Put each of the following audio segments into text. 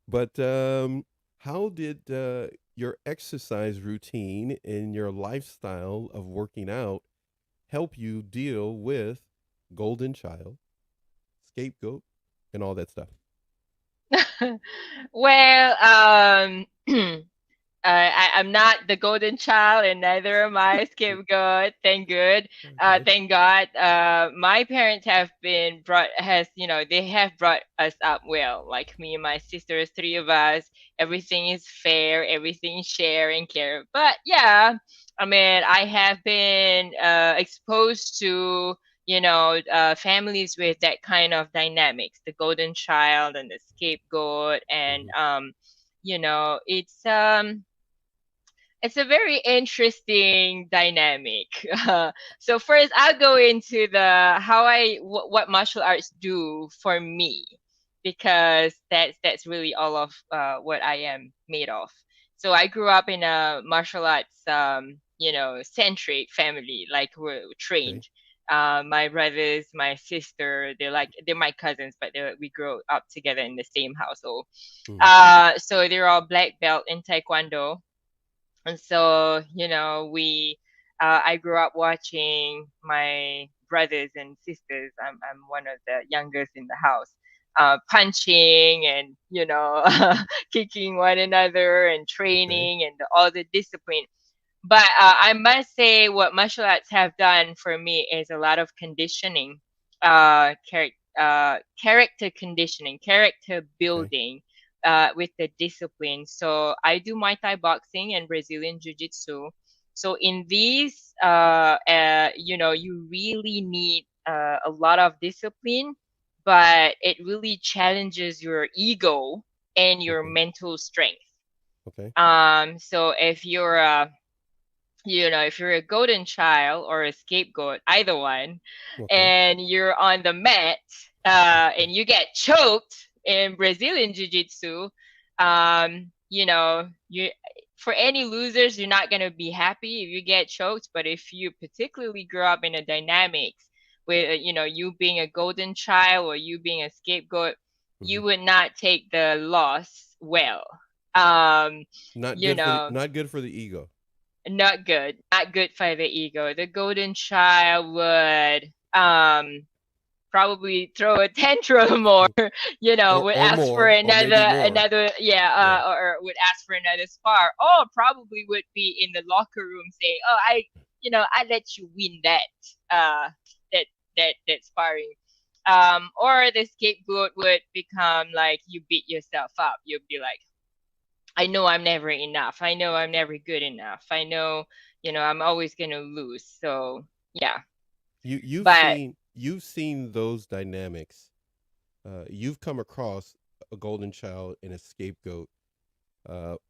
But how did your exercise routine and your lifestyle of working out help you deal with golden child, scapegoat, and all that stuff? Well, I'm not the golden child, and neither am I scapegoat. Thank good. Okay. Thank God. My parents have they have brought us up well. Like me and my sisters, three of us. Everything is fair. Everything share and care. But yeah, I mean, I have been exposed to families with that kind of dynamics, the golden child and the scapegoat, and Hmm. you know, it's a very interesting dynamic. So first, I'll go into the what martial arts do for me, because that's really all of what I am made of. So I grew up in a martial arts, centric family. Like we're Okay. trained. My brothers, my sister, they're my cousins, but we grew up together in the same household. Hmm. So they're all black belt in Taekwondo, and so, I grew up watching my brothers and sisters. I'm one of the youngest in the house, punching and, kicking one another and Okay. training and all the discipline. But I must say, what martial arts have done for me is a lot of conditioning, character conditioning, character Okay. building, with the discipline. So I do Muay Thai boxing and Brazilian Jiu-Jitsu. So in these, you really need a lot of discipline, but it really challenges your ego and your Okay. mental strength. Okay. So if you're a golden child or a scapegoat, either one, Okay. and you're on the mat, and you get choked in Brazilian Jiu-Jitsu, you for any losers, you're not gonna be happy if you get choked. But if you particularly grow up in a dynamics with, you being a golden child or you being a scapegoat, Hmm. you would not take the loss well. Um, Not you good for the know, not good for the ego. not good. Not good for the ego. The golden child would probably throw a tantrum, or would Or ask for more, or maybe more. Yeah. or would ask for another spar, or probably would be in the locker room saying, "Oh, I let you win uh that that sparring." Or the scapegoat would become like, you beat yourself up. You'd be like, I know I'm never enough. I know I'm never good enough. I know, I'm always going to lose. So, yeah. But You've seen those dynamics. You've come across a golden child and a scapegoat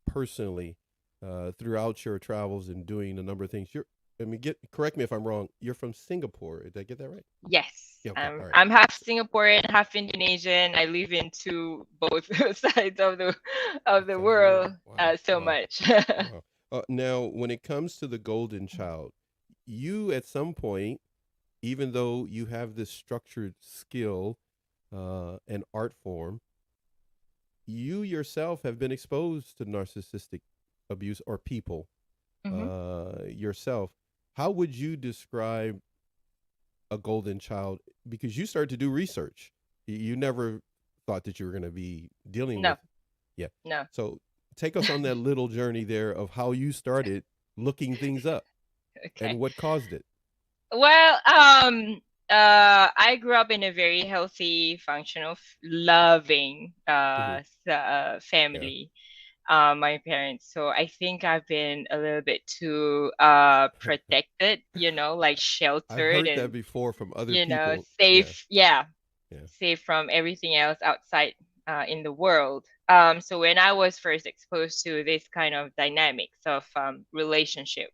personally throughout your travels and doing a number of things. I mean, correct me if I'm wrong. You're from Singapore. Did I get that right? yes, Yeah. Okay. All right. I'm half Singaporean, half Indonesian. I live in both sides of the Side of the world. world, Wow. so Wow. much. Wow. Now, when it comes to the golden child, you at some point, even though you have this structured skill and art form, you yourself have been exposed to narcissistic abuse or people Hmm. yourself. How would you describe a golden child? Because you started to do research. You never thought that you were going to be dealing No, with. Yeah. no. So take us on that little journey there of how you started looking things up and Okay. what caused it. Well, I grew up in a very healthy, functional, loving Hmm. Yeah. family. My parents. So I think I've been a little bit too protected, like I've sheltered heard that and, before from other people. Yeah. safe. Yeah, Yeah. safe from everything else outside in the world. So when I was first exposed to this kind of dynamics of relationship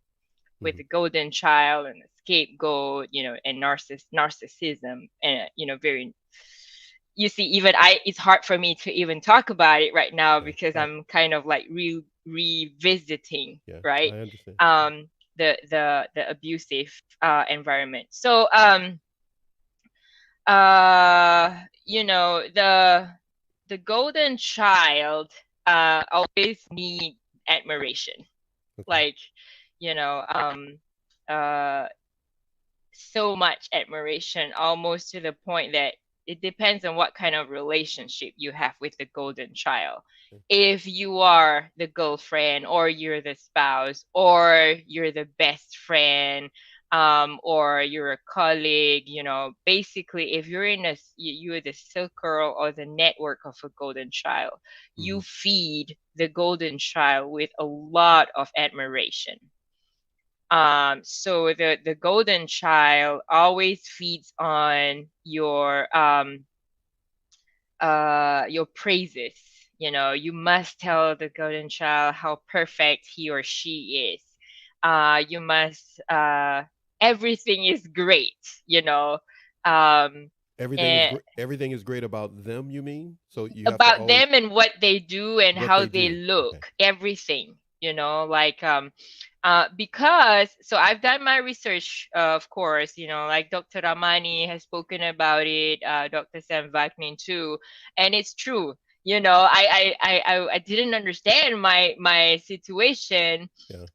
with Hmm. the golden child and the scapegoat, and narcissism, and very, you see, even it's hard for me to even talk about it right now, Yeah. because I'm kind of like revisiting, Yeah. right? I understand. Yeah. um the abusive environment. So uh you know the the golden child always need admiration. Okay. Like, you know, uh so much admiration, almost to the point that it depends on what kind of relationship you have with the golden child. Okay. If you are the girlfriend, or you're the spouse, or you're the best friend, or you're a colleague, basically, if you're you're the circle or the network of a golden child, Mm-hmm. you feed the golden child with a lot of admiration. So the golden child always feeds on your praises. You must tell the golden child how perfect he or she is. You must everything is great, um and Everything is great about them, you mean? So you have to about always them and what they do and what how they they do. Okay. look, everything, like because so I've done my research, of course, like Dr. Ramani has spoken about it, Dr. Sam Vaknin too, and it's true. I didn't understand my situation Yeah.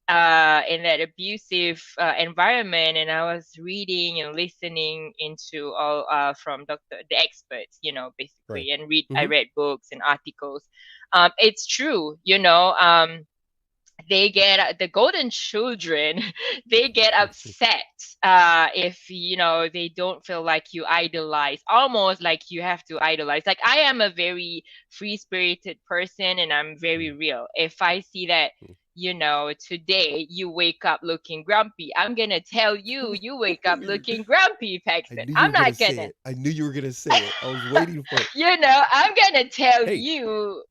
in that abusive environment, and I was reading and listening into all from the experts, Right. basically, and I Mm-hmm. read books and articles. It's true, they get the golden children they get upset if they don't feel like you idolize, almost like you have to idolize. Like, I am a very free spirited person, and I'm very real. If I see that today you wake up looking grumpy, I'm gonna tell you, you wake I up knew you. looking grumpy, I Paxton. knew you I'm were gonna not say gonna it. I knew you were gonna say it. I was waiting for it. I'm gonna tell Hey. you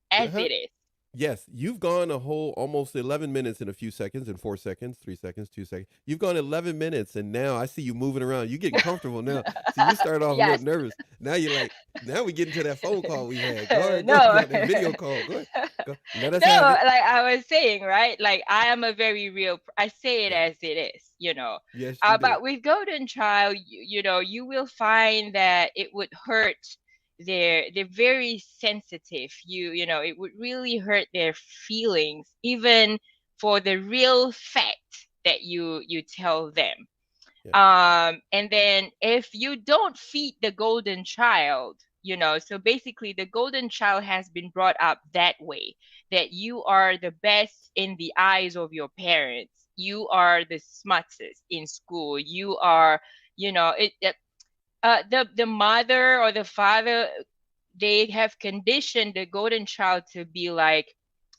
as Uh-huh. it is. Yes, you've gone a whole almost 11 minutes in a few seconds, in 4 seconds, 3 seconds, 2 seconds. You've gone 11 minutes, and now I see you moving around. You're getting comfortable now. See, you started off a little Yes. nervous. Now you're like, now we get into that phone call we had. Go ahead, go No. ahead. That video call. Go ahead. Go. Let us No, have it. like I was saying, right? Like, I am a very real, I say it Yeah. as it is, Yes, you do. But with golden child, you will find that it would hurt they're very sensitive. It would really hurt their feelings, even for the real fact that you tell them. Yeah. And then if you don't feed the golden child, so basically the golden child has been brought up that way, that you are the best in the eyes of your parents, you are the smartest in school, you are, the mother or the father, they have conditioned the golden child to be like,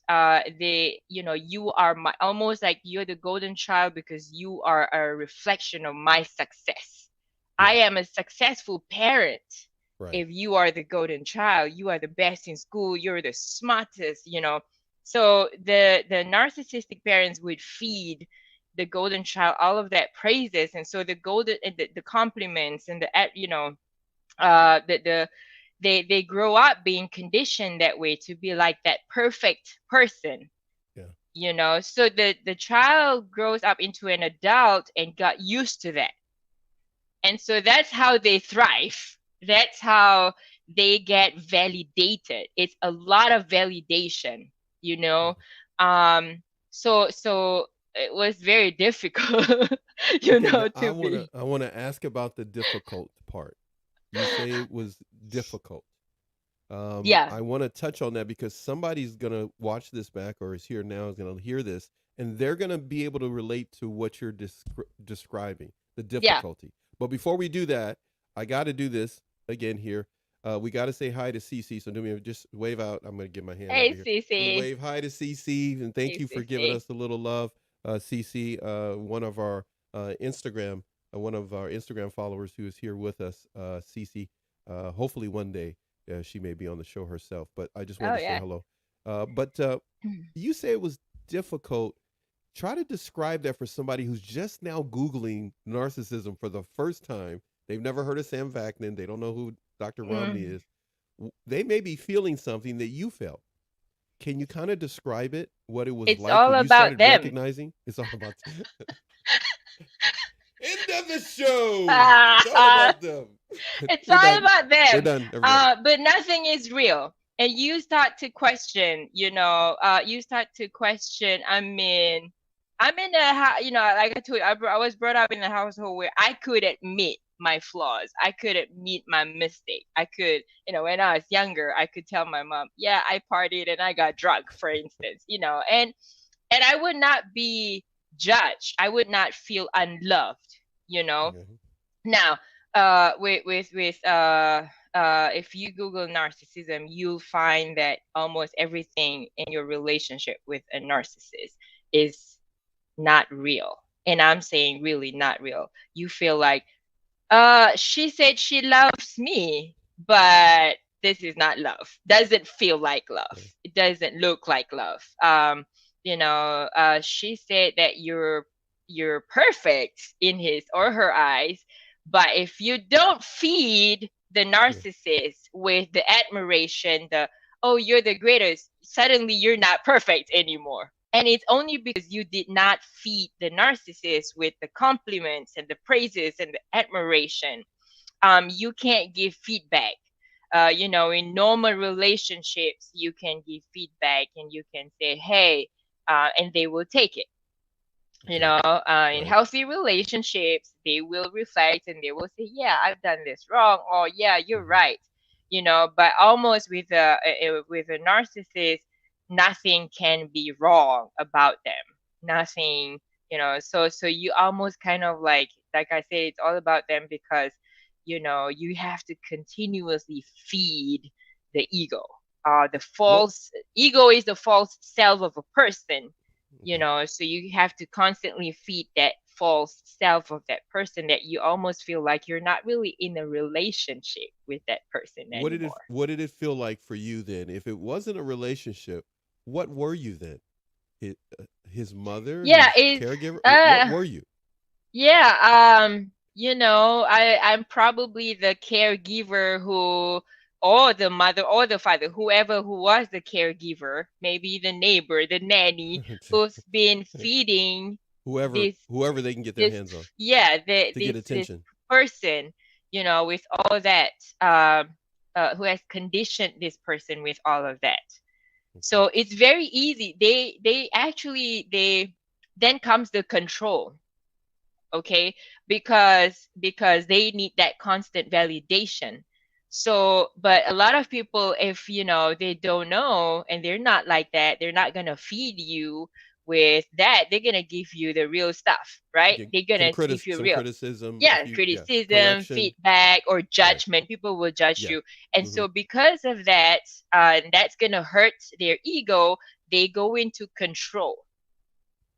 you are my, almost like you're the golden child because you are a reflection of my success. I Yeah. am a successful parent. Right. If you are the golden child, you are the best in school, you're the smartest, so the narcissistic parents would feed the golden child all of that praises, and so the compliments and the they grow up being conditioned that way, to be like that perfect person, Yeah. so the child grows up into an adult and got used to that, and so that's how they thrive, that's how they get validated. It's a lot of validation, you Yeah. know so it was very difficult, Okay, now to be. I wanna ask about the difficult part. You say it was difficult. Yeah, I want to touch on that because somebody's going to watch this back or is here now, is going to hear this, and they're going to be able to relate to what you're describing, the yeah. difficulty. But before we do that, I got to do this again here. We got to say hi to Cece. So do me just wave out. I'm going to give my hand Hey, over here. I'm going to Cece. wave hi to Cece and thank Hey, you for giving Cece. us a little love, Cece. Instagram, one of our Instagram followers who is here with us, Cece. Hopefully one day she may be on the show herself, but I just Oh, wanted to say yeah. hello. But you say it was difficult. Try to describe that for somebody who's just now Googling narcissism for the first time. They've never heard of Sam Vaknin. They don't know who Dr. Romney Mm. is. They may be feeling something that you felt. Can you kind of describe it, what it was It's like all when you about started them. recognizing? It's all about end of the show. It's all Ah, about them. It's We're all done. about We're them. done. Everybody. But nothing is real. And you start to question, you start to question. I mean, I'm in like I told you, I was brought up in a household where I could admit my flaws. I could admit my mistake. I could, when I was younger, I could tell my mom, yeah, I partied and I got drunk, for instance, and I would not be judged. I would not feel unloved, you know. Okay. Now, if you Google narcissism, you'll find that almost everything in your relationship with a narcissist is not real. And I'm saying really not real. You feel like, she said she loves me, but this is not love. Doesn't feel like love. Okay. It doesn't look like love. She said that you're perfect in his or her eyes, but if you don't feed the Yeah. narcissist with the admiration, the oh, you're the greatest, suddenly you're not perfect anymore. And it's only because you did not feed the narcissist with the compliments and the praises and the admiration. You can't give feedback. In normal relationships, you can give feedback and you can say, hey, and they will take it. Okay. In Right. healthy relationships, they will reflect and they will say, yeah, I've done this wrong, or yeah, you're Hmm. right. But almost with a narcissist, nothing can be wrong about them. Nothing, so you almost kind of like I say, it's all about them because you have to continuously feed the ego. The Well. false ego is the false self of a person, Okay. so you have to constantly feed that false self of that person that you almost feel like you're not really in a relationship with that person anymore. What did it feel like for you then? If it wasn't a relationship, what were you then? His mother, Yeah, his it's caregiver. What uh were you? yeah, I'm probably the caregiver who, or the mother or the father, whoever who was the caregiver, maybe the neighbor, the nanny, who's been feeding this Whoever they can get their this hands on yeah to get this attention. person, with all that, who has conditioned this person with all of that. Okay. So it's very easy. They then comes the control. Okay, because they need that constant validation. So but a lot of people, if they don't know and they're not like that, they're not going to feed you with that. They're going to give you the real stuff, right? Get They're going to give you some real, criticism. yeah, criticism, Correction. feedback, or Right. judgment. People will judge Yeah. you. And Hmm. so because of that, that's going to hurt their ego. They go into control.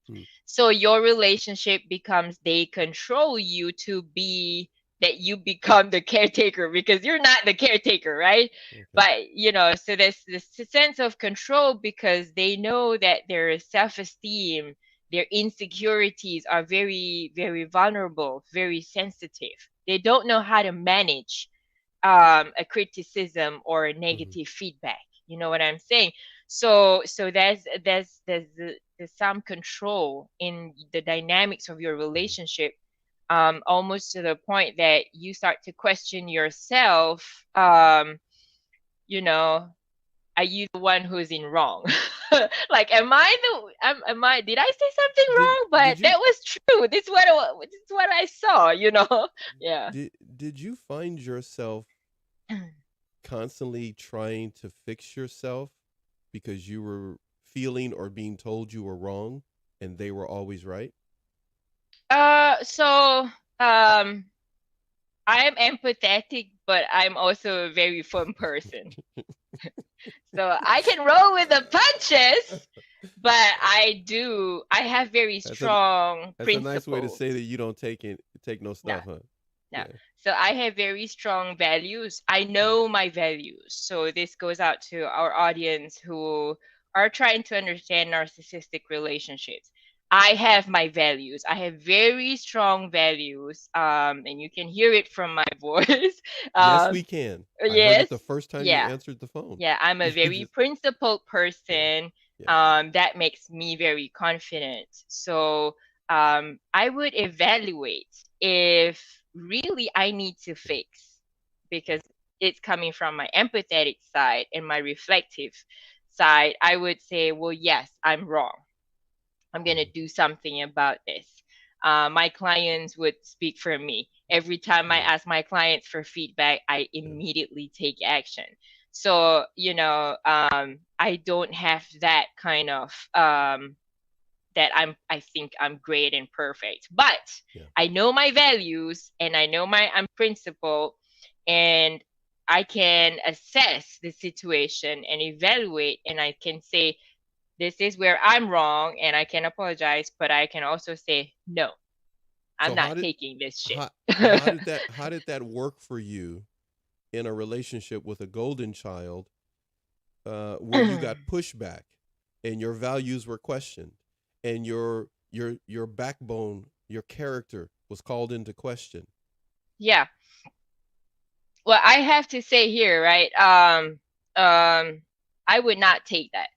Hmm. So your relationship becomes they control you to be that you become the caretaker because you're not the caretaker, right? Okay. But so there's this sense of control because they know that their self-esteem, their insecurities are very, very vulnerable, very sensitive. They don't know how to manage a criticism or a Hmm. negative feedback. You know what I'm saying? So there's some control in the dynamics of your Hmm. relationship, almost to the point that you start to question yourself. You know, are you the one who's in wrong? Like, am I? Did I say something Did wrong? did But you that was true. This is what I saw. Yeah. did you find yourself constantly trying to fix yourself because you were feeling or being told you were wrong and they were always right? So um I'm empathetic, but I'm also a very firm person. So I can roll with the punches, but I have very That's a strong that's a nice way to principles. say that you don't take no No, stuff, huh? no. Yeah. So I have very strong values. I know my values. So this goes out to our audience who are trying to understand narcissistic relationships. I have my values. I have very strong values. And you can hear it from my voice. Yes, we Um, can. I heard it yes, the first time you yeah, answered the phone. yeah. I'm a You very just principled yeah. person. Yeah. That makes me very confident. So I would evaluate if really I need to Yeah. fix. because it's coming from my empathetic side and my reflective side, I would say, well, yes, I'm wrong. I'm going to do something about this. My clients would speak for me. Every time I ask my clients for feedback, I immediately take action. So, I don't have that kind of, that I think I'm great and perfect, but I know my values and I know I'm principled, and I can assess the situation and evaluate, and I can say, this is where I'm wrong, and I can apologize, but I can also say, no, I'm not taking this shit. How did that work for you in a relationship with a golden child, where you got pushback and your values were questioned and your backbone, your character was called into question? Yeah. Well, I have to say here, right? I would not take that.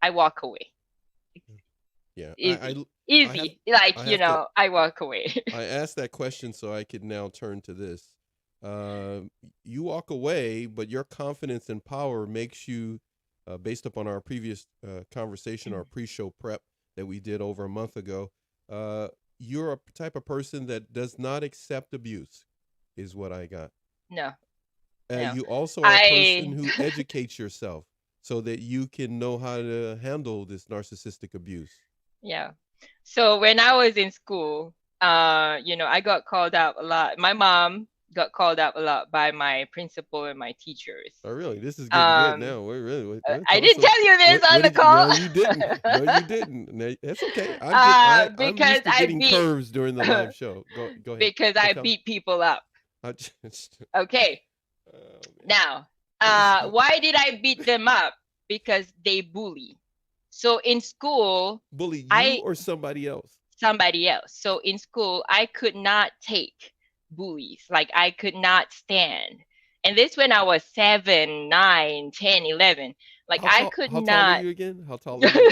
I walk away. Yeah. Easy. I walk away. I asked that question so I could now turn to this. You walk away, but your confidence and power makes you, based upon our previous conversation, our pre-show prep that we did over a month ago, you're a type of person that does not accept abuse, is what I got. No. You also are a person who educates yourself so that you can know how to handle this narcissistic abuse. Yeah. So when I was in school, I got called out a lot. My mom got called out a lot by my principal and my teachers. Oh, really? This is getting good now. I didn't tell you this on the call. No, you didn't. No, you didn't. No, that's okay. I'm used to getting curves during the live show. Go ahead. Because I beat people up. Okay. Now, why did I beat them up? Because they bully. So in school, bully you or somebody else? Somebody else. So in school, I could not take bullies. Like, I could not stand. And this when I was 7, 9, 10, 11. Like, I could not. How tall are you again? How tall are you?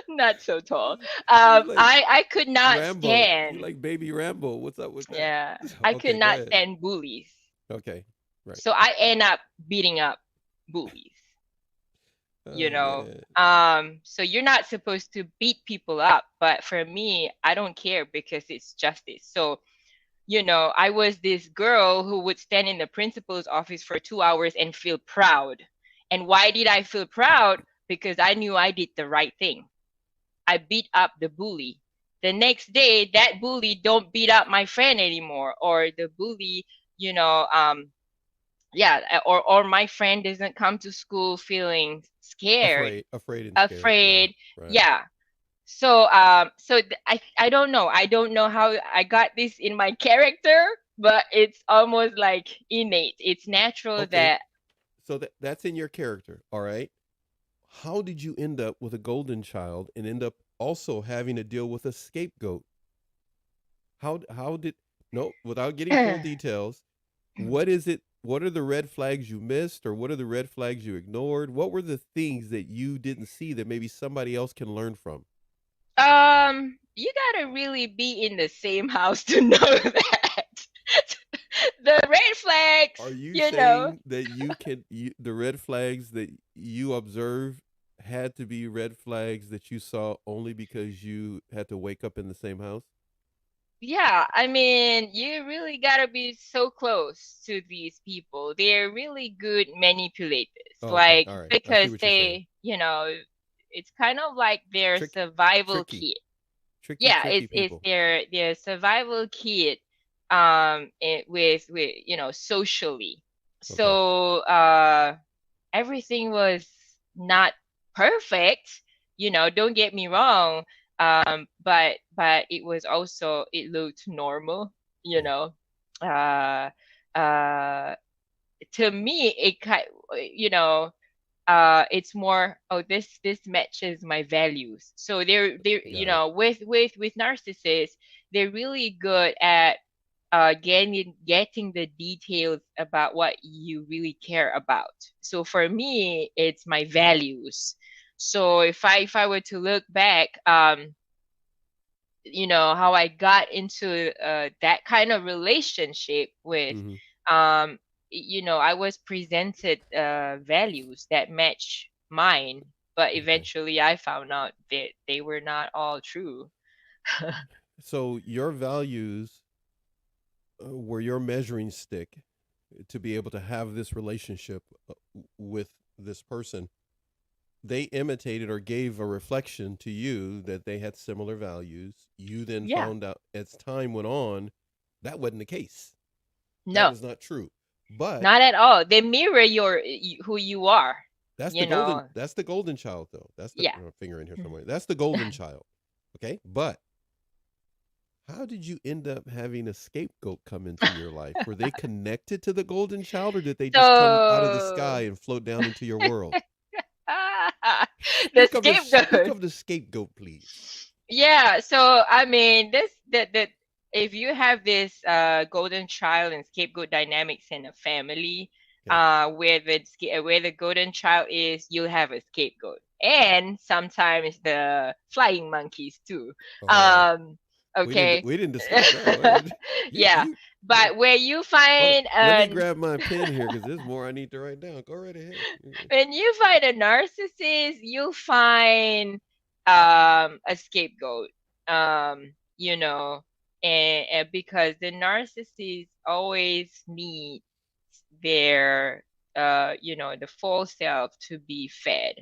Not so tall. I could not Rambo. stand. You like baby Rambo. What's up with that? Yeah. I could not stand bullies. Okay. Right. So I end up beating up bullies. So you're not supposed to beat people up, but for me, I don't care because it's justice. So, I was this girl who would stand in the principal's office for 2 hours and feel proud. And why did I feel proud? Because I knew I did the right thing. I beat up the bully. The next day, that bully don't beat up my friend anymore, or the bully, or my friend doesn't come to school feeling scared, afraid. Yeah. So I don't know. I don't know how I got this in my character, but it's almost like innate. It's natural that. So that's in your character, all right? How did you end up with a golden child and end up also having to deal with a scapegoat? Without getting full details, what is it? What are the red flags you missed, or what are the red flags you ignored? What were the things that you didn't see that maybe somebody else can learn from? You gotta really be in the same house to know that. The red flags. Are you saying that the red flags that you observe had to be red flags that you saw only because you had to wake up in the same house? Yeah, I mean, you really gotta be so close to these people. They're really good manipulators. Because they, it's kind of like their survival kit. It's their survival kit with socially. So everything was not perfect, don't get me wrong. But it was also, it looked normal, to me, it's more, this matches my values. So they're with narcissists, they're really good at getting the details about what you really care about. So for me, it's my values. So if I were to look back, how I got into that kind of relationship with, Mm-hmm. um, I was presented values that match mine, but Okay. eventually I found out that they were not all true. So your values were your measuring stick to be able to have this relationship with this person. They imitated or gave a reflection to you that they had similar values. You then Yeah. found out as time went on that wasn't the case. That No, was not true. But not at all. They mirror who you are, that's you know. the golden child though. That's the Yeah. finger in here somewhere. That's the golden child. Okay? But how did you end up having a scapegoat come into your life? Were they connected to the golden child or did they just come out of the So sky and float down into your world? the Speak scapegoat. of the scapegoat, please. Yeah, so I mean, this that if you have this golden child and scapegoat dynamics in a family, Okay. where the golden child is, you'll have a scapegoat, and sometimes the flying monkeys too. Oh, Um, okay, we didn't discuss that. Go ahead. yeah, Yeah. but where you Hold on. find Let me grab my pen here because there's more I need to write down. Go right ahead. when you find a narcissist, you find a scapegoat. You know, and because the narcissists always need their the false self to be fed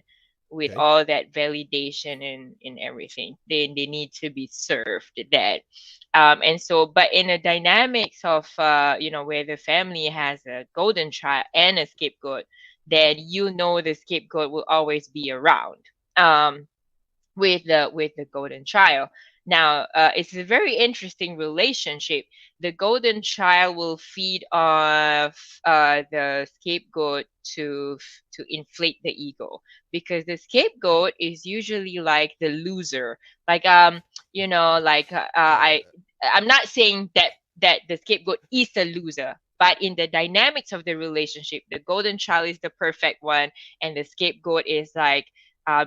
with Okay. all that validation and everything. They need to be served that. And so, but in the dynamics of where the family has a golden child and a scapegoat, that the scapegoat will always be around. With the golden child. Now, it's a very interesting relationship. The golden child will feed off the scapegoat to inflate the ego, because the scapegoat is usually like the loser. Like Uh, I'm not saying that the scapegoat is a loser, but in the dynamics of the relationship, the golden child is the perfect one, and the scapegoat is like,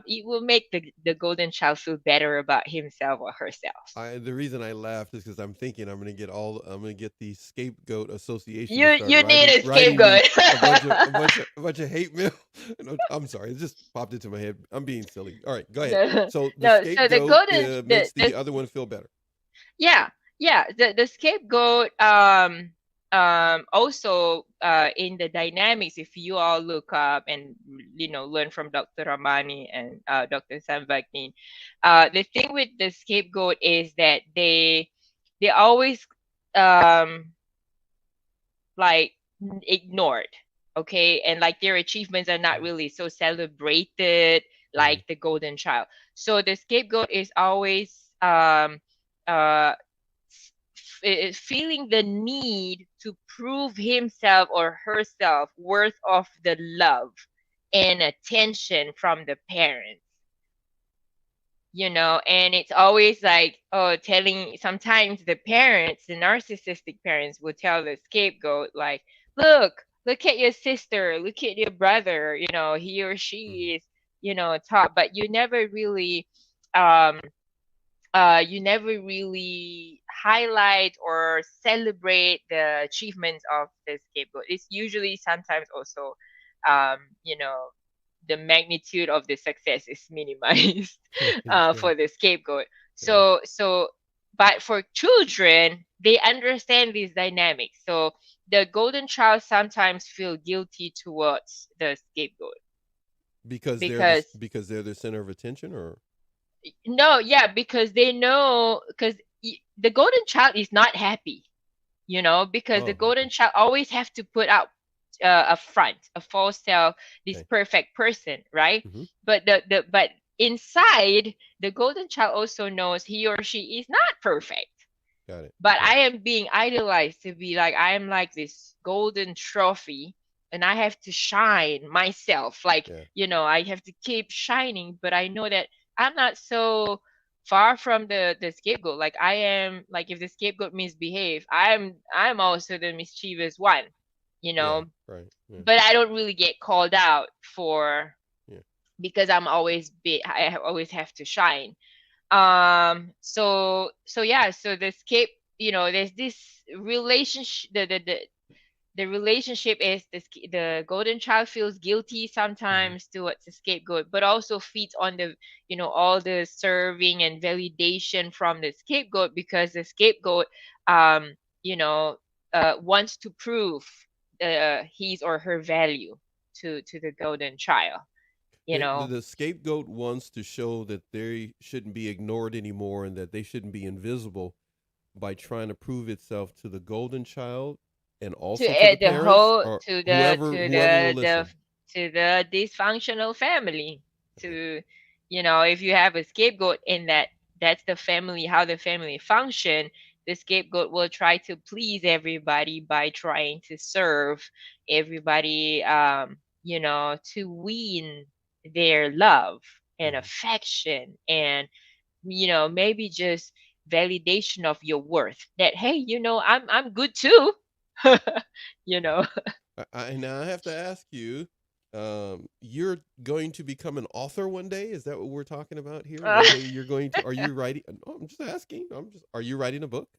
it will make the golden child feel better about himself or herself. the reason I laughed is because I'm gonna get the scapegoat association to start You need a writing me scapegoat. a bunch of hate mail. No, I'm sorry, it just popped into my head. I'm being silly. All right, go ahead. No, So the no. So the scapegoat golden, makes the other one feel better. yeah, yeah. The scapegoat also in the dynamics, if you all look up and learn from Dr. Ramani and Dr. Sam Vaknin, the thing with the scapegoat is that they always um like ignored, okay, and like their achievements are not really so celebrated Mm-hmm. like the golden child. So the scapegoat is always uh feeling the need to prove himself or herself worth of the love and attention from the parents. And it's always like, telling, sometimes the narcissistic parents will tell the scapegoat, like, look at your sister, look at your brother, he or Mm-hmm. she is, top, but um you never really highlight or celebrate the achievements of the scapegoat. It's usually sometimes also, um, you know, the magnitude of the success is minimized Sure. for the scapegoat. Yeah. But for children, they understand these dynamics. So the golden child sometimes feel guilty towards the scapegoat because Because they're the center of attention, or no, yeah, because they know, because the golden child is not happy, because the oh, golden okay. child always have to put out a front, a false self, this Okay. perfect person, right? Mm-hmm. But inside, the golden child also knows he or she is not perfect. Got it. But Got I it. am being idolized to be like, I am like this golden trophy, and I have to shine myself. Like, Yeah. I have to keep shining, but I know that I'm not so far from the scapegoat. Like, I am, like, if the scapegoat misbehave, I'm also the mischievous one, you Yeah. know. Right. Yeah. But I don't really get called out for, Yeah. because I always have to shine. So yeah, so the scape, there's this relationship, the relationship is the golden child feels guilty Hmm. sometimes towards the scapegoat, but also feeds on the, all the serving and validation from the scapegoat, because the scapegoat, um, you know, wants to prove his or her value to the golden child, you know. The scapegoat wants to show that they shouldn't be ignored anymore and that they shouldn't be invisible by trying to prove itself to the golden child and To also to the the parents whole or to the whoever will the listen. to the dysfunctional family, Okay. to, if you have a scapegoat in that, that's the family, how the family function. The scapegoat will try to please everybody by trying to serve everybody, to win their love and Mhm. affection, and, maybe just validation of your worth, that, hey, I'm good too. you know Now I have to ask you, you're going to become an author one day? Is that what we're talking about here? uh, One day you're going to, are you writing? No, I'm just asking. Are you writing a book?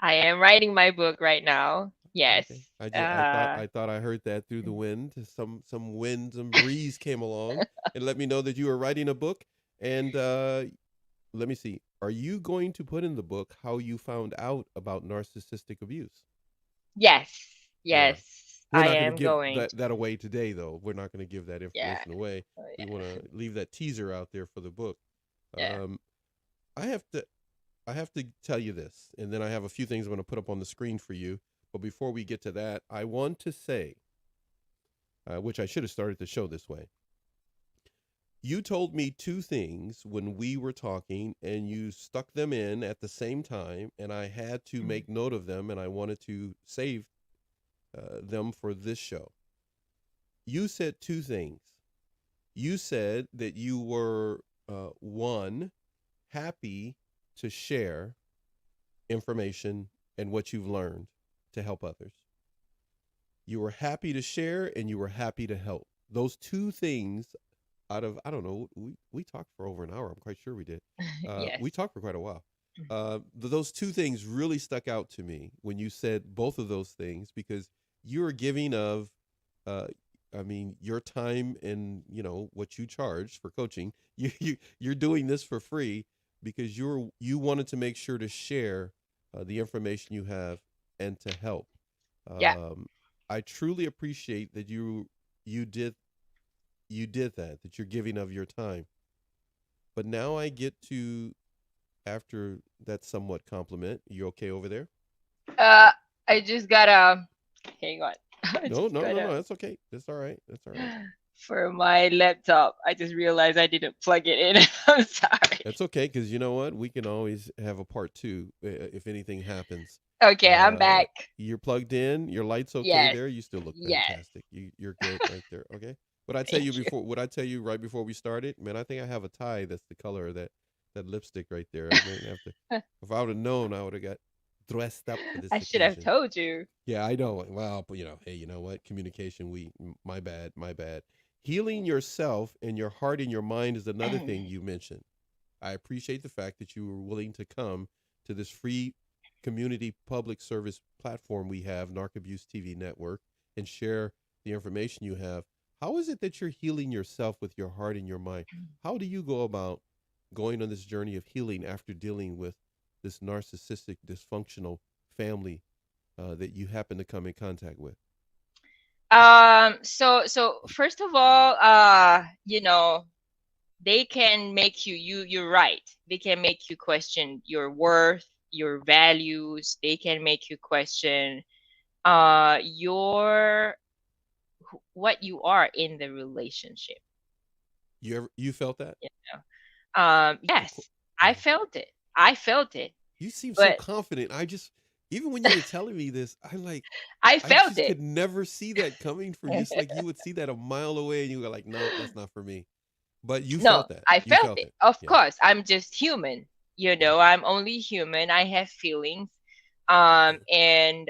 I am writing my book right now, yes. Okay. uh I thought I heard that through the wind. Some wind, some breeze came along and let me know that you were writing a book. And let me see. Are you going to put in the book how you found out about narcissistic abuse? yes, You are. yes, We're I not going to am give going that away today, though. We're not going to give that yeah. information away. Oh, We yeah. want to leave that teaser out there for the book. Yeah. Um, I have to I have to tell you this, and then I have a few things I'm going to put up on the screen for you. But before we get to that, I want to say, which I should have started the show this way. You told me two things when we were talking, and you stuck them in at the same time, and I had to Mm. make note of them, and I wanted to save them for this show. You said two things. You said that you were, one, happy to share information and what you've learned to help others. You were happy to share and you were happy to help. Those two things out of, I don't know, we talked for over an hour. I'm quite sure we did. Yes. We talked for quite a while. Those two things really stuck out to me when you said both of those things, because you are giving of, uh, I mean, your time and what you charge for coaching. You're doing this for free because you wanted to make sure to share the information you have and to help. Yeah. Um, I truly appreciate that you did that you're giving of your time. But now I get to, after that somewhat compliment, you okay over there? uh I just gotta hang on. I No, just no, no, no. gotta That's okay. That's all right. That's all right. for my laptop, I just realized I didn't plug it in. I'm sorry. That's okay, because you know what? We can always have a part two if anything happens. Okay, I'm Uh, back. you're plugged in. Your light's okay Yes. there. You still look Yes. fantastic. You're good right there. Okay. What I tell Thank you you. before? What I tell you right before we started? Man, I think I have a tie that's the color of that lipstick right there. I might have to. If I would have known, I would have got dressed up for this I should have occasion. told you. Yeah, I know. Well, but hey, you know what? Communication. My bad. My bad. Healing yourself and your heart and your mind is another thing you mentioned. I appreciate the fact that you were willing to come to this free community public service platform we have, Narc Abuse TV network, and share the information you have. How is it that you're healing yourself with your heart and your mind? How do you go about going on this journey of healing after dealing with this narcissistic, dysfunctional family that you happen to come in contact with? So first of all, they can make you're right. They can make you question your worth, your values. They can make you question your what you are in the relationship. You felt that? You Of course. yes, I Yeah. felt it. I felt it. You seem so But confident. Even when you were telling me this, I I felt just it. could never see that coming from you. It's like you would see that a mile away and you were like, no, that's not for me. But you No, felt that. I You felt felt it. it. Of Yeah. course, I'm just human. Yeah. I'm only human. I have feelings. Yeah. And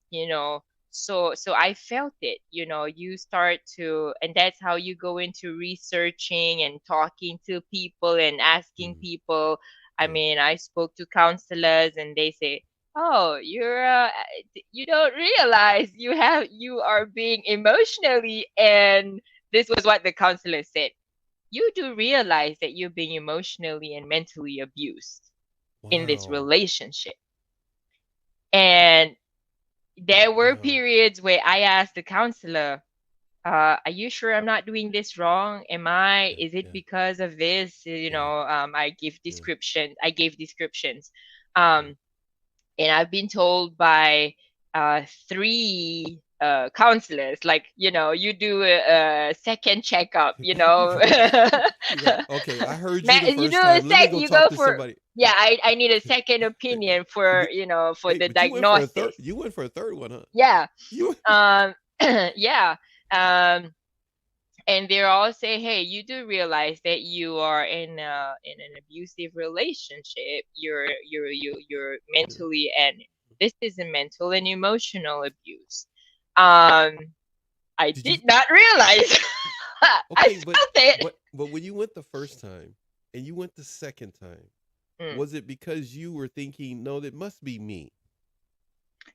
you know, So I felt it, you start to, and that's how you go into researching and talking to people and asking Mm. people. I Yeah. mean, I spoke to counselors and they say, oh, you don't realize you are being emotionally, and this was what the counselor said. You do realize that you're being emotionally and mentally abused in this Wow. relationship. And there were Wow. periods where I asked the counselor, are you sure I'm not doing this wrong? Yeah. Is it Yeah. because of this? Yeah. I gave descriptions. Yeah. Um, and I've been told by three counselors, like, you do a second checkup, You're like, okay, I heard you the You do first a time. Let me go you talk go to for, somebody. yeah, I need a second opinion for, for Hey, the but you went for a third. diagnosis. You went for a third one, huh? Yeah. You. Um, yeah. Um, and they all say, hey, you do realize that you are in an abusive relationship. You're Yeah. mentally, and this is a mental and emotional abuse. Um, I Did you? did not realize. I Okay, felt it. but when you went the first time and you went the second time, Mm. was it because you were thinking, no, that must be me?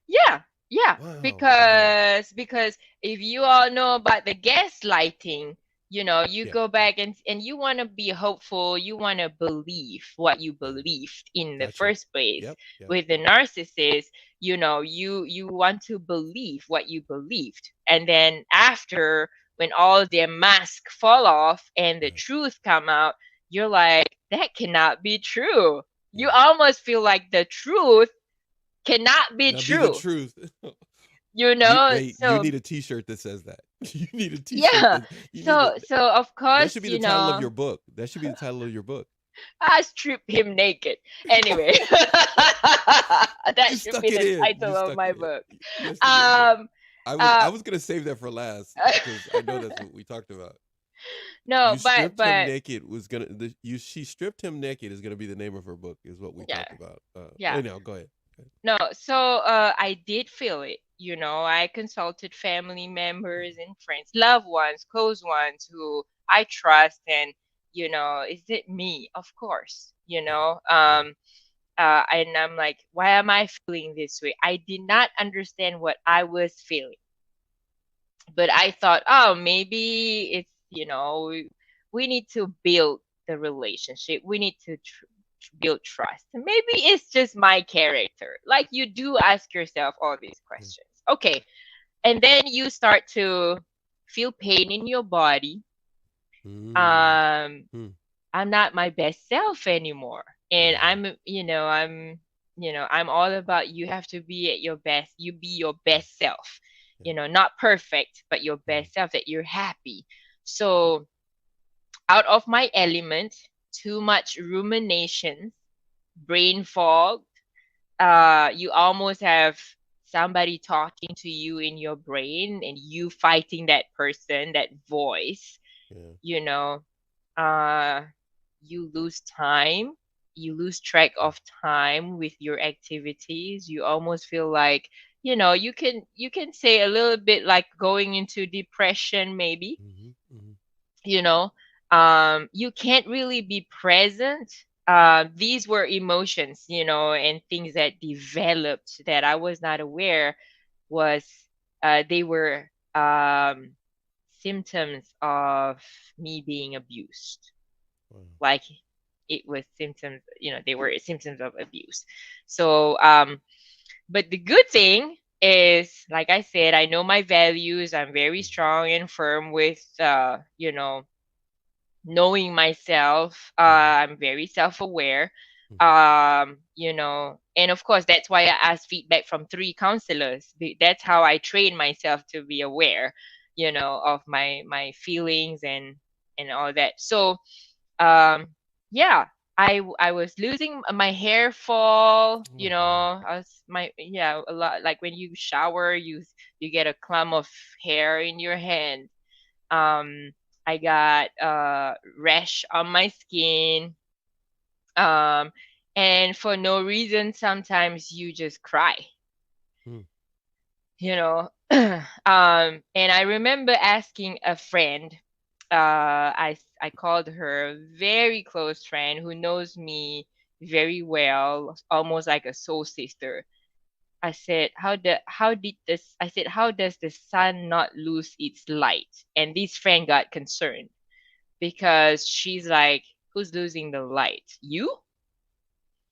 Yeah, yeah. Wow. Wow. Because if you all know about the gaslighting, you Yeah. go Yeah. back and you want to be hopeful, you want to believe what you Yeah. believed in the Gotcha. first place. Yep. Yep. With the Yep. narcissist, you want to believe what you believed. And then after, when all their masks fall off and the Yeah. truth come out, you're like, that cannot be true. You Yeah. almost feel like the truth cannot be Cannot be the true. truth. You So need a T-shirt that says that. You need a T-shirt yeah. that you need to. So of That course, should be the title of your book. That should be the title of your book. I strip him naked. Anyway, that You should stuck be it the in. You title of stuck my it in. book. Yes, you did. Yeah. Um I uh was gonna save that for last because I know that's what we talked about. no, You but stripped him naked was gonna. You she stripped him naked is gonna be the name of her book. Is what we yeah, talked about. yeah. Anyhow, go ahead. No, so I did feel it. I consulted family members and friends, loved ones, close ones who I trust, and is it me? Of course, Yeah. Yeah. and I'm like, why am I feeling this way? I did not understand what I was feeling, but I thought, oh, maybe it's, we need to build the relationship. We need to build trust. Maybe it's just my character. Like, you do ask yourself all these Yeah. questions. Okay. And then you start to feel pain in your body. Mm. Um, Mm. I'm not my best self anymore. And Yeah. I'm all about, you have to be at your best. You be your Yeah. best self. Yeah. Not perfect, but your Mm. best self, that you're happy. So, out of my element, too much rumination, brain fog, you almost have somebody talking to you in your brain and you fighting that person, that voice, Yeah. you know, uh, you lose time, you lose track Yeah. of time with your activities. You almost feel like, you can say a little bit like going into depression, maybe, Mm-hmm. Mm-hmm. you know you can't really be present. These were emotions, and things that developed that I was not aware was, they were symptoms of me being abused. Wow. Like, it was symptoms, they were symptoms of abuse. So, but the good thing is, like I said, I know my values. I'm very Mm-hmm. strong and firm with, knowing myself. Mm-hmm. I'm very self-aware. Mm-hmm. And of course, that's why I asked feedback from three counselors. That's how I train myself to be aware, of my feelings and all that. So, um, yeah, I was losing my hair fall. Oh wow. I was my yeah a lot, like when you shower, you get a clump of hair in your hand. um I got rash on my skin. um and for no reason, sometimes you just cry. Mm. And I remember asking a friend, I called her a very close friend who knows me very well, almost like a soul sister. I said, how does the sun not lose its light? And this friend got concerned because she's like, who's losing the light? You?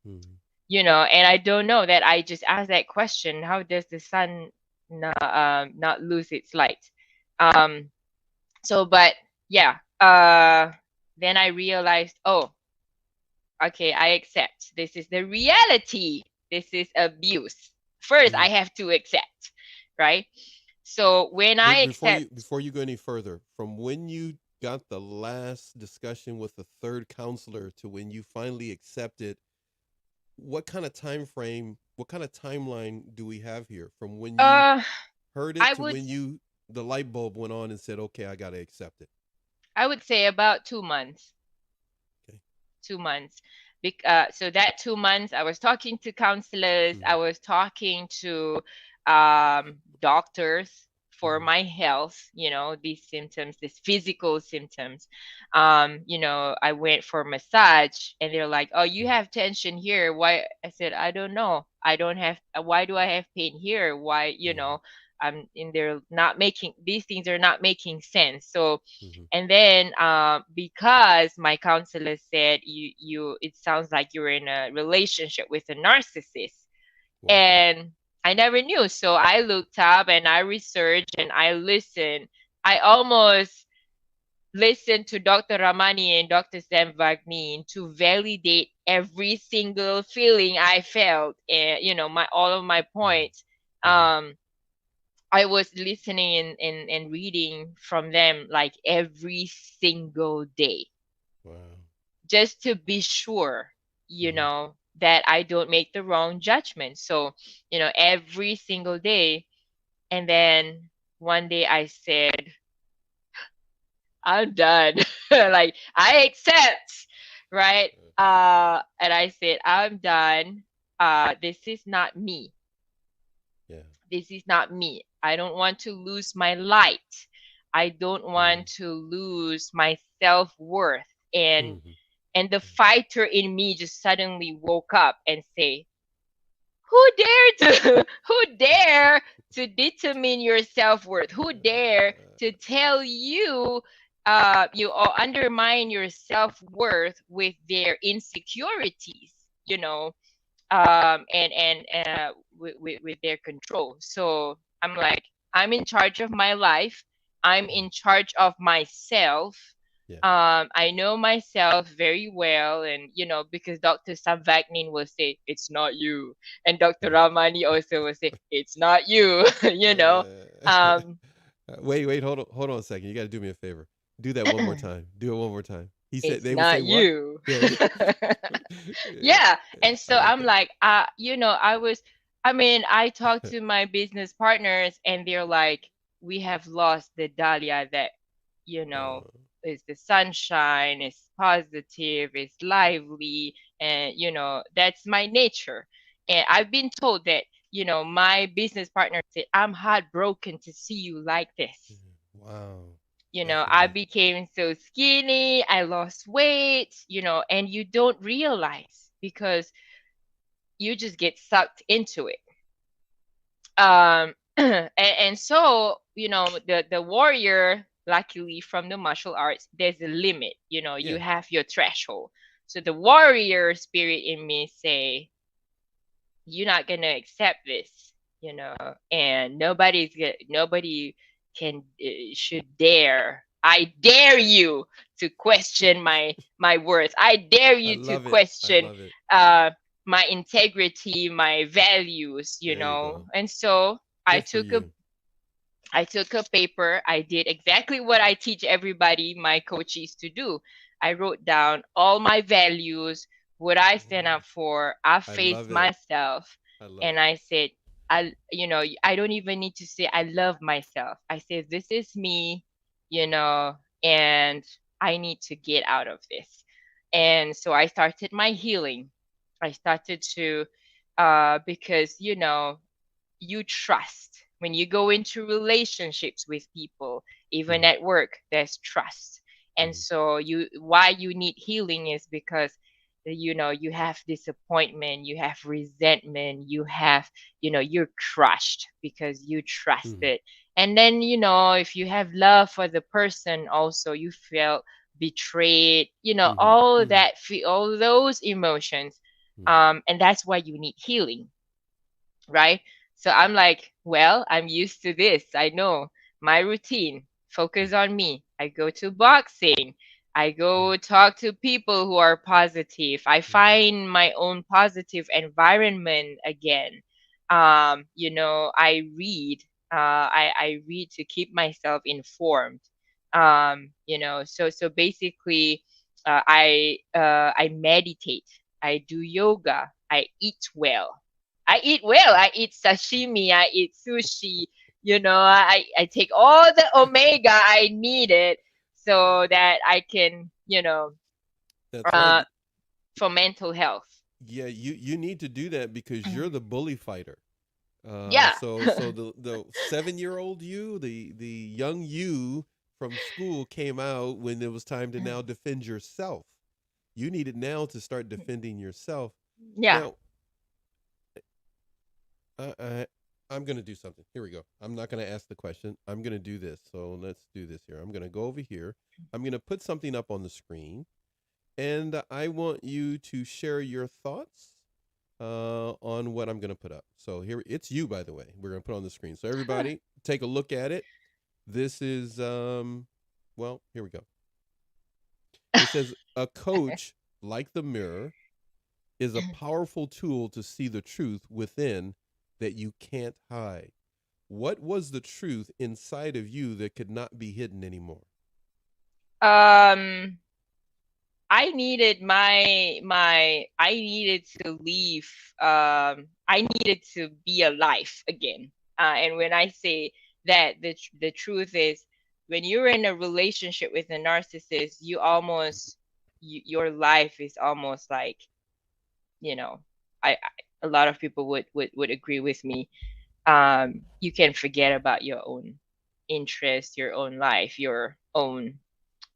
Mm-hmm. And I don't know that I just asked that question, how does the sun not lose its light? Um, but yeah, then I realized, oh, okay, I accept. This is the reality. This is abuse. First, Mm-hmm. I have to accept, right? So when I accept, Before you go any further, from when you got the last discussion with the third counselor to when you finally accepted, what kind of time frame, what kind of timeline do we have here from when you uh, heard it I to would when you the light bulb went on and said, "Okay, I got to accept it." I would say about 2 months. Okay. 2 months. So that 2 months, I was talking to counselors, Mm-hmm. I was talking to doctors for Mm-hmm. my health, these symptoms, these physical symptoms. I went for massage and they're like, oh, you have tension here. Why? I said, I don't know. I don't have, why do I have pain here? Why, Mm-hmm. I'm in there not making, these things are not making sense. So, Mm-hmm. and then because my counselor said it sounds like you're in a relationship with a narcissist, Wow. and I never knew. So I looked up and I researched and I listened. I almost listened to Dr. Ramani and Dr. Sam Vagnin to validate every single feeling I felt, and my all of my points. Mm-hmm. Mm-hmm. Um, I was listening and reading from them like every single day, Wow. just to be sure, Mm-hmm. that I don't make the wrong judgment. So, every single day. And then one day I said, I'm done. Like, I accept, right? And I said, I'm done. This is not me. Yeah. This is not me. I don't want to lose my light. I don't Mm-hmm. want to lose my self-worth. And Mm-hmm. and the fighter in me just suddenly woke up and say, who dare to who dare to determine your self-worth? Who dare to tell you or undermine your self-worth with their insecurities, and with their control. So I'm like, I'm in charge of my life. I'm Mm-hmm. in charge of myself. Yeah. I know myself very well, and because Dr. Savagnin will say it's not you, and Dr. Yeah. Ramani also will say it's not you. Um, Wait, hold on a second. You got to do me a favor. Do that one more time. Do it one more time. He said it's they would say not what? you. Yeah. Yeah. Yeah. And I so like I'm that. like, I talked to my business partners and they're like, we have lost the Dahlia that, you know, Uh, is the sunshine, is positive, is lively, and, that's my nature. And I've been told that, my business partner said, I'm heartbroken to see you like this. wow. I Definitely. became so skinny, I lost weight, and you don't realize because you just get sucked into it. And so, the warrior, luckily from the martial arts, there's a limit, you Yeah. have your threshold. So the warrior spirit in me say, you're not gonna accept this, and nobody can should dare. I dare you to question my worth. I dare I you to love it. I question love it. uh my integrity, my values, There you go. And so I Good for took a you. I took a paper. I did exactly what I teach everybody, my coaches, to do. I wrote down all my values, what I stand Yeah. up for. I I faced love it. myself, I love and it. I said, I don't even need to say I love myself. I said, this is me, and I need to get out of this. And so I started my healing. I started to, because, you trust. When you go into relationships with people, even Mhm. at work, there's trust. And Mhm. so why you need healing is because you have disappointment, you have resentment, you're crushed because you Mhm. trusted. And then if you have love for the person also, you felt betrayed, Mhm. Mhm. all those emotions. Mhm. And that's why you need healing, right? So I'm like, well, I'm used to this. I know my routine. Focus on me. I go to boxing. I Mhm. go talk to people who are positive. I Mhm. find my own positive environment again. I read. I read to keep myself informed. So basically, I meditate. I do yoga. I eat well. I eat sashimi. I eat sushi. I take all the omega I needed so that I can, That's uh, right. for mental health. Yeah, you need to do that because you're the bully fighter. Yeah. So the 7-year old you, the young you from school came out when it was time to now defend yourself. You need it now to start defending yourself. Yeah. Now, I I'm gonna do something. Here we go. I'm not gonna ask the question. I'm gonna do this. So let's do this here. I'm gonna go over here. I'm gonna put something up on the screen, and I want you to share your thoughts on what I'm going to put up. So here, it's you, by the way. We're going to put on the screen. So everybody, take a look at it. This is, well, here we go. It says a coach, like the mirror, is a powerful tool to see the truth within that you can't hide. What was the truth inside of you that could not be hidden anymore? um I needed to leave. I needed to be alive again. And when I say that, the truth is, when you're in a relationship with a narcissist, your life is almost like, you know a lot of people would agree with me. You can forget about your own interest, your own life, your own,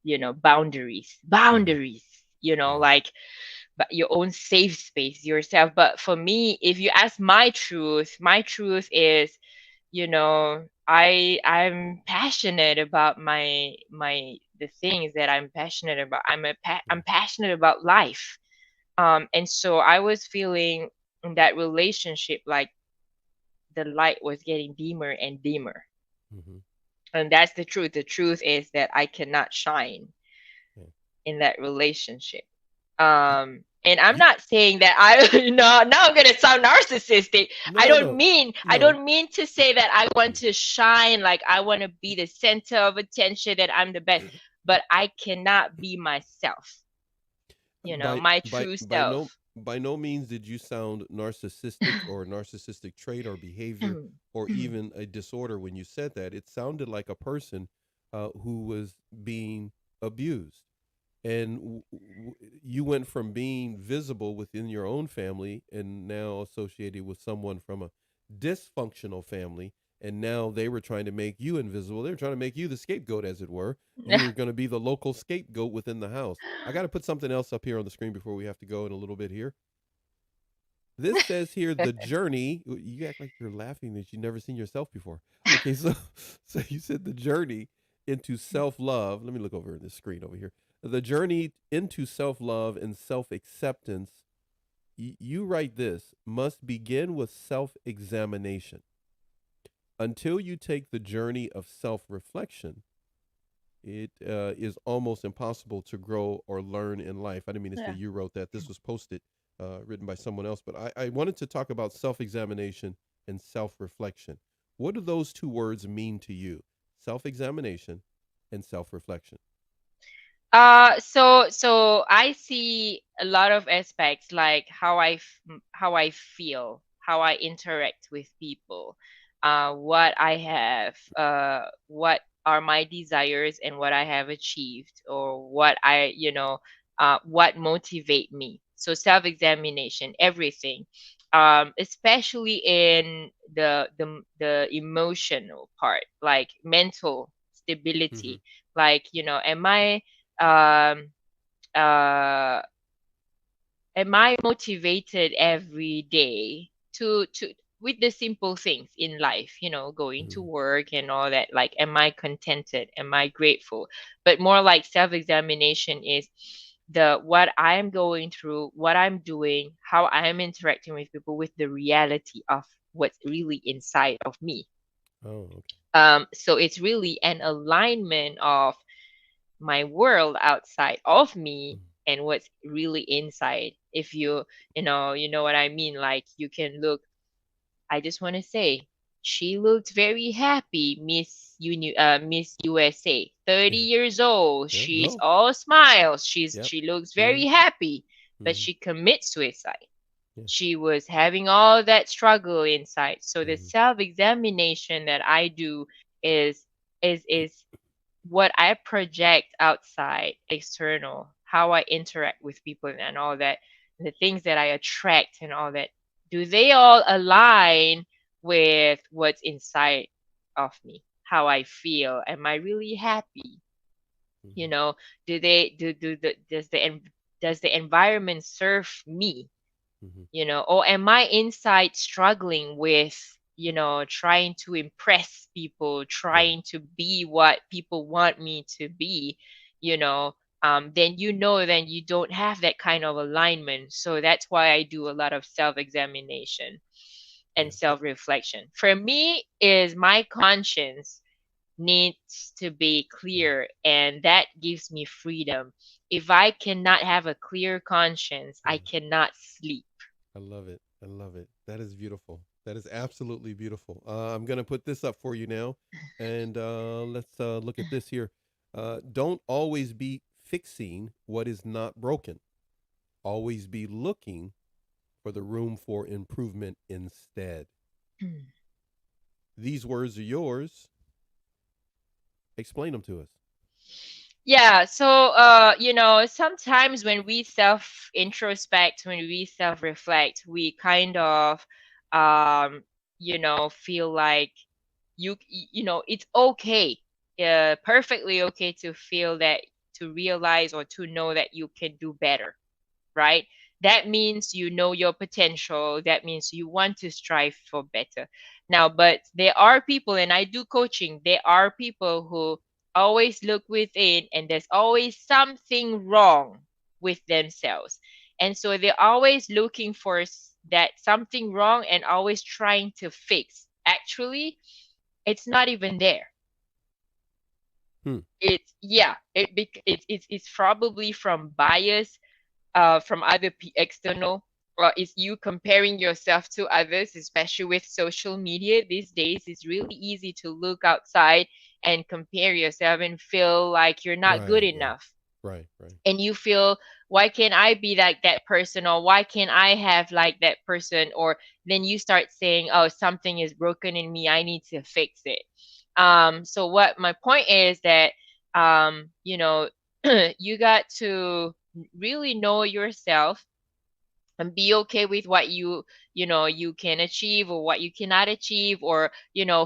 Mm-hmm. boundaries, Right. like, but your own safe space yourself. But for me, if you ask my truth is, I'm passionate about the things that I'm passionate about. I'm passionate about life. And so I was feeling in that relationship like the light was getting dimmer and dimmer. Mm-hmm. And that's the truth. The truth is that I cannot shine Yeah. in that relationship. And I'm You, not saying that now I'm gonna sound narcissistic. I no, don't no, mean I no. don't mean to say that I want to shine, like I want to be the center of attention, that I'm the best, but I cannot be myself, by my by true by no self. by no means did you sound narcissistic or narcissistic trait or behavior or even a disorder when you said that. It sounded like a person who was being abused, and you went from being visible within your own family and now associated with someone from a dysfunctional family, and now they were trying to make you invisible. They were trying to make you the scapegoat, as it were. You were going to be the local scapegoat within the house. I got to put something else up here on the screen before we have to go in a little bit here. This says here the journey. You act like you're laughing that you've never seen yourself before. Okay, so so you said the journey into self-love. Let me look over the screen over here. The journey into self-love and self-acceptance. You write this must begin with self-examination. Until you take the journey of self-reflection, it is almost impossible to grow or learn in life. I didn't mean to say Yeah. you wrote that. This was posted, written by someone else. But I wanted to talk about self examination and self reflection. What do those two words mean to you? Self examination and self reflection. So I see a lot of aspects, like how I feel, how I interact with people, what I have, what are my desires and what I have achieved, or what motivate me. So self-examination, everything. especially in the emotional part, like mental Mm-hmm. stability. Like, um uh am I motivated every day to with the simple things in life, going to Mm-hmm. work and all that? Like, am I contented? Am I grateful? But more like self-examination is the what I'm going through, what I'm doing, how I'm interacting with people, with the reality of what's really inside of me. Oh, okay. So it's really an alignment of my world outside of me Mm-hmm. and what's really inside. If you know what I mean. Like, you can look. I just want to say, she looked very happy, Miss USA, 30 years old. Yeah. She's No. all smiles. Yep. She looks Mm-hmm. very happy, but Mm-hmm. she commits suicide. Yeah. She was having all that struggle inside. So the Mm-hmm. self-examination that I do is is what I project outside, external, how I interact with people and all that, the things that I attract and all that, do they all align with what's inside of me? How I feel? Am I really happy? You Mm-hmm. know, do they do the does the environment serve me? Mm-hmm. Or am I inside struggling with, trying to impress people, Yeah. trying to be what people want me to be, you know, then you don't have that kind of alignment. So that's why I do a lot of self-examination and Yeah. self-reflection. For me, is my conscience needs to be Mm. clear, and that gives me freedom. If I cannot have a clear conscience, I Yeah. cannot sleep. I love it. I love it. That is beautiful. That is absolutely beautiful. I'm going to put this up for you now. And let's look at this here. Don't always be fixing what is not broken, always be looking for the room for improvement instead. These words are yours. Explain them to us. Yeah, so sometimes when we self introspect, when we self reflect, we kind of feel like it's okay. Perfectly okay to feel that, to realize or to know that you can do better, right? That means you know your potential. That means you want to strive for better. Now, but there are people, and I do coaching, there are people who always look within, and there's always something wrong with themselves. And so they're always looking for that something wrong and always trying to fix. Actually, it's not even there. Hmm. It's, yeah, it's probably from bias, from other external, or is you comparing yourself to others, especially with social media these days. It's really easy to look outside and compare yourself and feel like you're not good Right. Yeah. enough, Right. Right. and you feel, why can't I be like that person, or why can't I have like that person? Or then you start saying, oh, something is broken in me, I need to fix it. So what my point is that, you got to really know yourself and be okay with what you can achieve or what you cannot achieve, or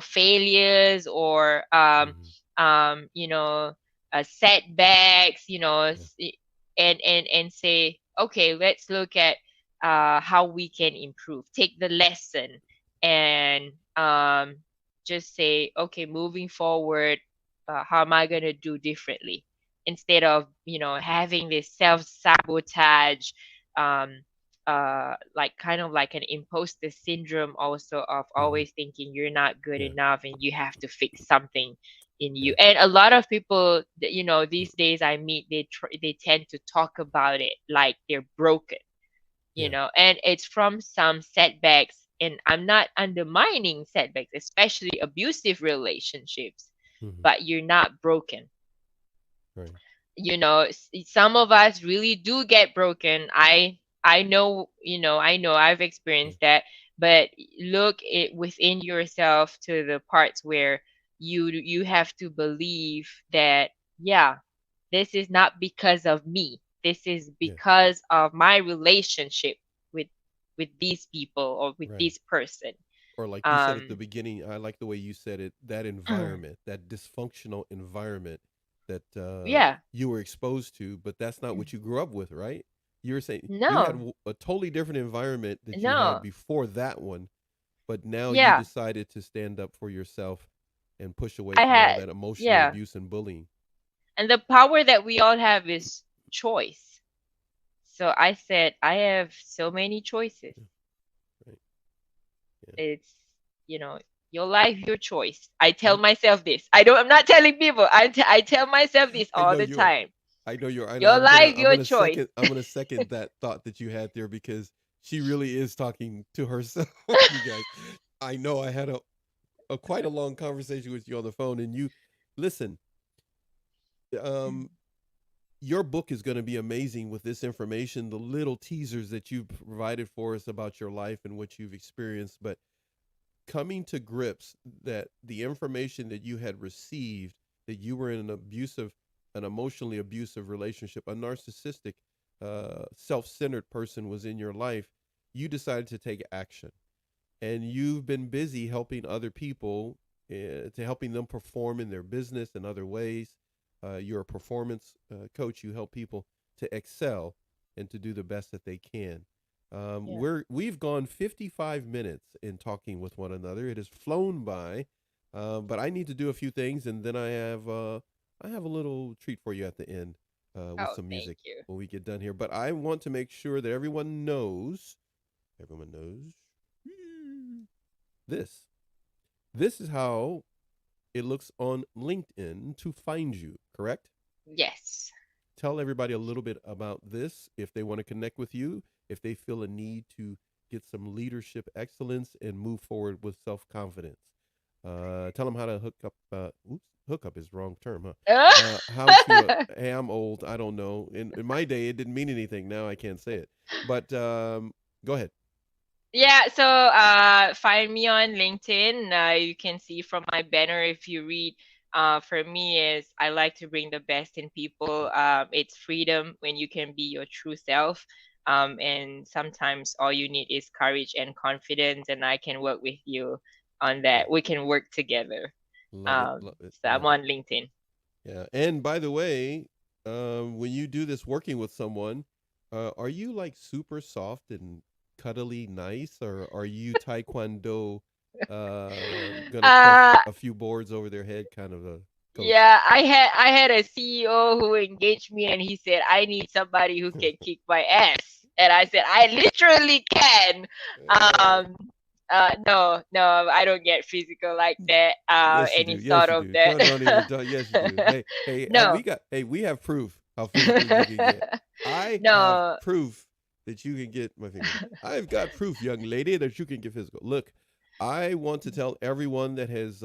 failures, or Mm-hmm. setbacks, Yeah. and say, okay, let's look at how we can improve, take the lesson, and just say, okay, moving forward, how am I going to do differently, instead of having this self sabotage, um, like kind of like an imposter syndrome, also, of Mm-hmm. always thinking you're not good Yeah. enough and you have to fix something in Yeah. you. And a lot of people that, these days I meet, they tend to talk about it like they're broken, Yeah. and it's from some setbacks. And I'm not undermining setbacks, especially abusive relationships, Mm-hmm. but you're not broken. Right. Some of us really do get broken. I know I've Yeah. experienced that. But look it within yourself to the parts where you have to believe that, yeah, this is not because of me, this is Yeah. because of my relationship with with these people or with Right. this person. Or like you said at the Um, beginning, I like the way you said it, that environment, that dysfunctional environment that yeah, you were exposed to, but that's not what you grew up with, right? You were saying you had no, a totally different environment that you had no, before that one, but now you yeah, decided to stand up for yourself and push away I from all had, that emotional yeah, abuse and bullying. and the power that we all have is choice. So I said, I have so many choices. Yeah, right. Yeah. It's, you know, your life, your choice. I tell And myself this. I'm not telling people. I tell myself this I all know the you are. time. I know you're. Your life, your choice. I'm gonna second that thought that you had there because she really is talking to herself. You guys, I know I had a quite a long conversation with you on the phone, and you listen. Um, your book is going to be amazing with this information, the little teasers that you've provided for us about your life and what you've experienced, but coming to grips that the information that you had received, that you were in an emotionally abusive relationship, a narcissistic, self-centered person was in your life, you decided to take action, and you've been busy helping other people, to helping them perform in their business in other ways. You're a performance coach. You help people to excel and to do the best that they can. Yeah. We've gone 55 minutes in talking with one another. It has flown by, but I need to do a few things, and then I have a little treat for you at the end, with Oh, some thank music you. when we get done here. But I want to make sure that everyone knows this. This is how it looks on LinkedIn to find you. Correct? Yes. Tell everybody a little bit about this if they want to connect with you, if they feel a need to get some leadership excellence and move forward with self confidence. Tell them how to hook up. Hook up is the wrong term, huh? How to? Hey, I'm old. I don't know. In my day, it didn't mean anything. Now I can't say it. But go ahead. Yeah, so find me on LinkedIn. You can see from my banner if you read. For me, is I like to bring the best in people. It's freedom when you can be your true self. And sometimes all you need is courage and confidence, and I can work with you on Yeah, that. We can work together. love it. Love it. So I'm Love it. on LinkedIn. Yeah. And by the way, when you do this working with someone, are you like super soft and cuddly nice, or are you Taekwondo, gonna crush Uh, a few boards over their head kind of a coach? Yeah, I had a CEO who engaged me and he said, I need somebody who can kick my ass. And I said, I literally can. Uh, Um no, no, I don't get physical like that. yes, you do. Any Yes, sort you of do. that. Don't even. Don't, yes, you do. Hey, hey, No. we have proof how physical you can get. I have No. proof that you can get my finger. I've got proof, young lady, that you can get physical. Look, I want to tell everyone that has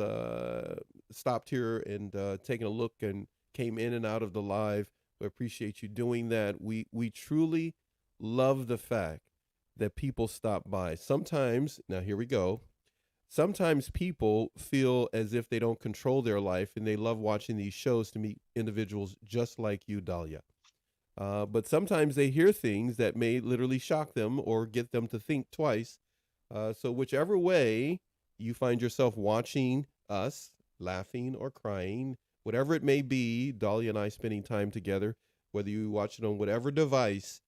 stopped here and taken a look and came in and out of the live. We appreciate you doing that. We truly love the fact that people stop by. Sometimes, now here we go. Sometimes people feel as if they don't control their life, and they love watching these shows to meet individuals just like you, Dahlia. But sometimes they hear things that may literally shock them or get them to think twice. So, whichever way you find yourself watching us, laughing or crying, whatever it may be, Dahlia and I spending time together, whether you watch it on whatever device,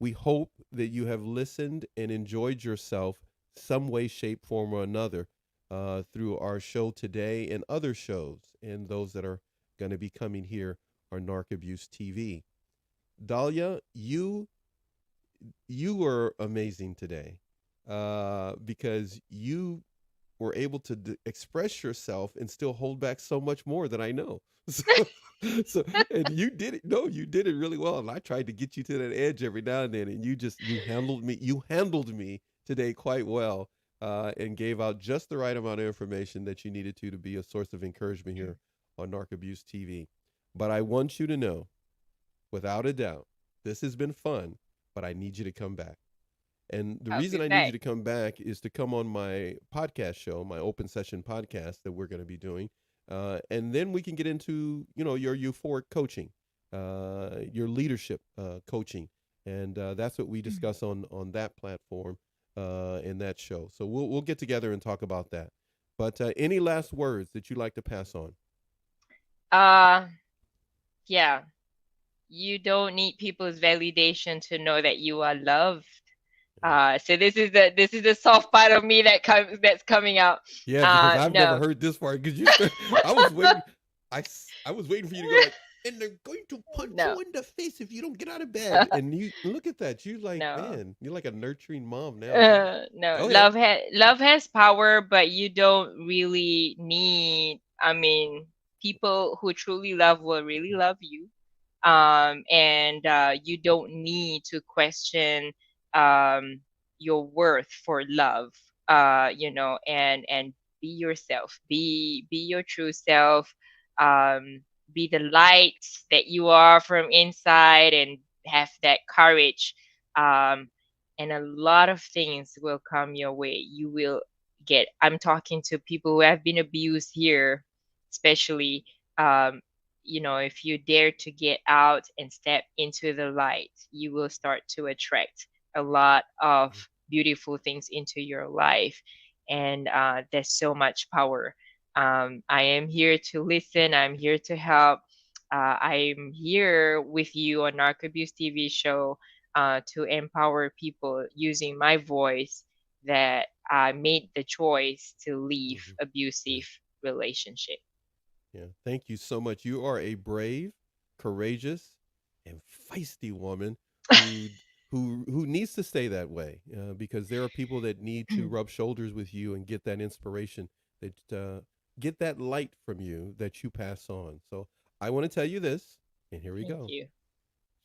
we hope that you have listened and enjoyed yourself some way, shape, form, or another, through our show today and other shows, and those that are going to be coming here on Narc Abuse TV. Dahlia, you were amazing today, because you were able to express yourself and still hold back so much more than I know. So, so, and you did it. No, you did it really well. And I tried to get you to that edge every now and then, and you handled me. You handled me today quite well, and gave out just the right amount of information that you needed to be a source of encouragement here on Narc Abuse TV. But I want you to know, without a doubt, this has been fun, but I need you to come back. And the I'll reason be I need you back. to come back is to come on my podcast show, my open session podcast that we're going to be doing. And then we can get into, your euphoric coaching, your leadership coaching. And that's what we discuss on that platform. in that show. So we'll get together and talk about that. But any last words that you'd like to pass on? Uh, yeah. You don't need people's validation to know that you are loved. So this is the soft part of me that's coming out. Yeah, because I've never No. heard this part. Because you start, I was waiting. I was waiting for you to go like, and they're going to punch No. you in the face if you don't get out of bed. And you look at that. You like, No. man, you're like a nurturing mom now. No. Go ahead. Love has power, but you don't really need. I mean, people who truly love will really love you. And you don't need to question your worth for love. And be yourself. Be your true self. Um, be the light that you are from inside, and have that courage. Um, and a lot of things will come your way. You will get. I'm talking to people who have been abused here, especially. If you dare to get out and step into the light, you will start to attract a lot of beautiful things into your life. And there's so much power. I am here to listen, I'm here to help. I'm here with you on Narc Abuse TV show to empower people using my voice that I made the choice to leave Mm-hmm. abusive Yeah. relationship. Yeah. Thank you so much. You are a brave, courageous, and feisty woman who who needs to stay that way because there are people that need to rub shoulders with you and get that inspiration, that get that light from you that you pass on. So I want to tell you this, and here we Thank go. you.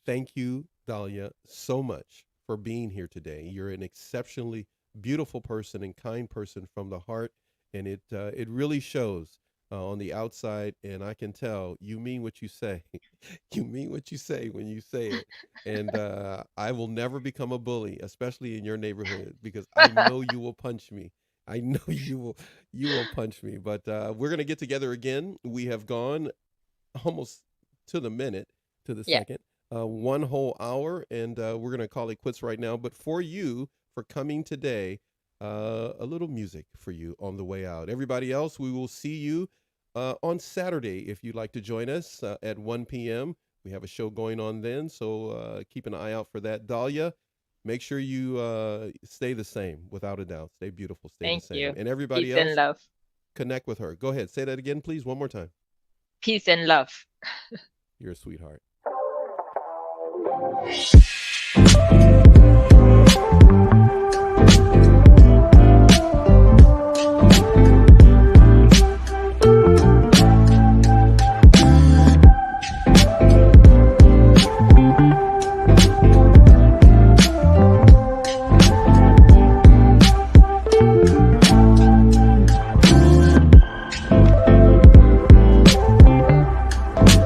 Thank you, Dahlia, so much for being here today. You're an exceptionally beautiful person and kind person from the heart, and it really shows on the outside. And I can tell you mean what you say. You mean what you say when you say it. And I will never become a bully, especially in your neighborhood, because I know you will punch me. I know you will punch me. But we're gonna get together again. We have gone almost to the minute, to the Yeah. second, one whole hour, and we're gonna call it quits right now. But for you, for coming today, a little music for you on the way out. Everybody else, we will see you on Saturday if you'd like to join us at 1 p.m. We have a show going on then, so keep an eye out for that. Dahlia, make sure you stay the same, without a doubt. Stay beautiful, stay the Thank same. you. And everybody Peace and else, love. connect with her. Go ahead, say that again, please, one more time. Peace and love. You're a sweetheart.